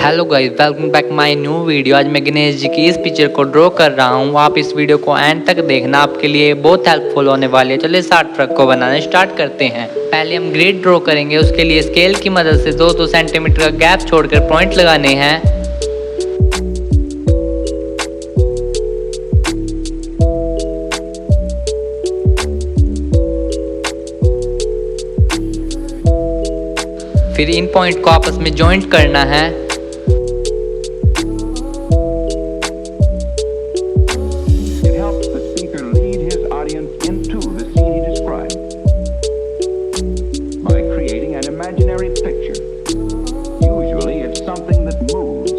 Hello guys, welcome back my new video. आज मैं गणेश जी की इस पिक्चर को ड्रॉ कर रहा हूँ। आप इस वीडियो को एंड तक देखना, आपके लिए बहुत हेल्पफुल होने वाली है। चलिए स्टार्ट ट्रक को बनाना स्टार्ट करते हैं। पहले हम ग्रिड ड्रॉ करेंगे। उसके लिए स्केल की मदद से 2-2 सेंटीमीटर का गैप छोड़कर पॉइंट लगाने हैं। फिर इन पॉइंट को आपस में जॉइंट करना है। Imaginary picture. Usually it's something that moves.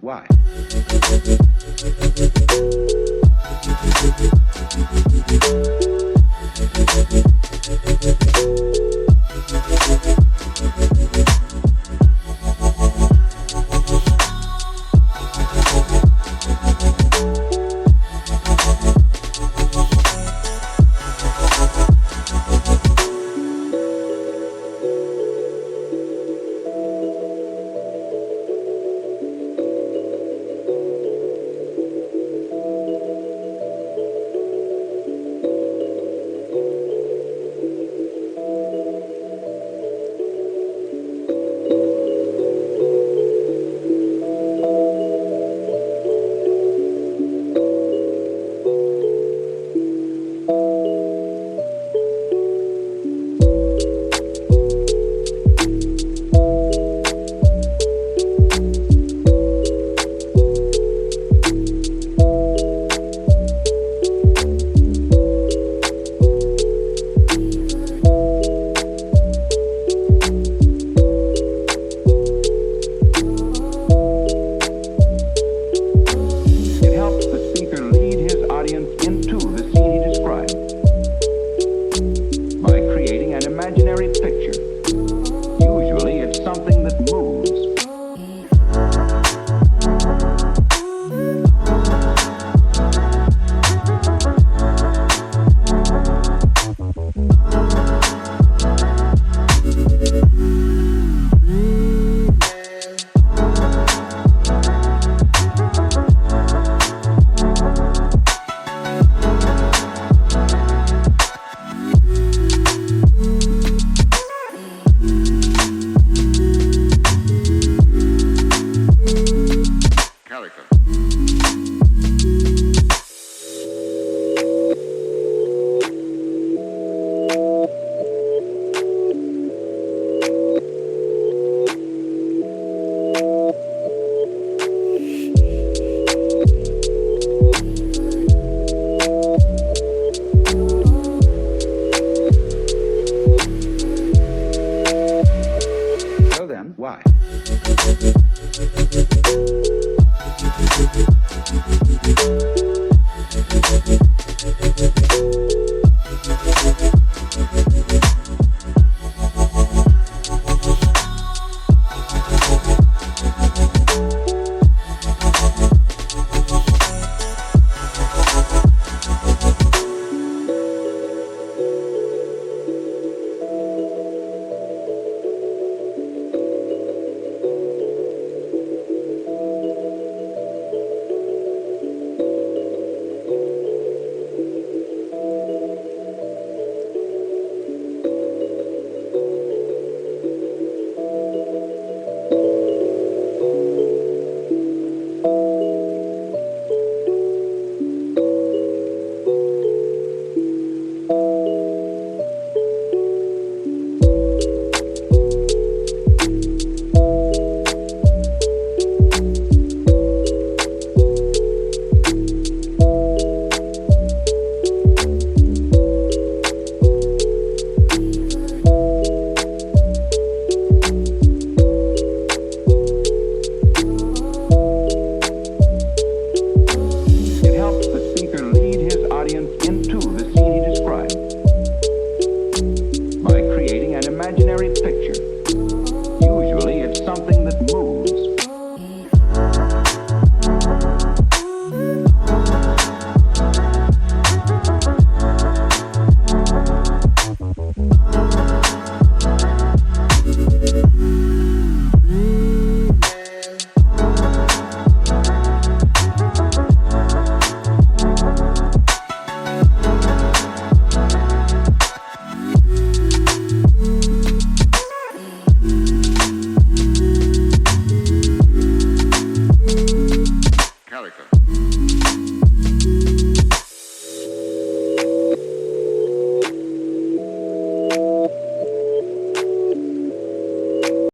Why?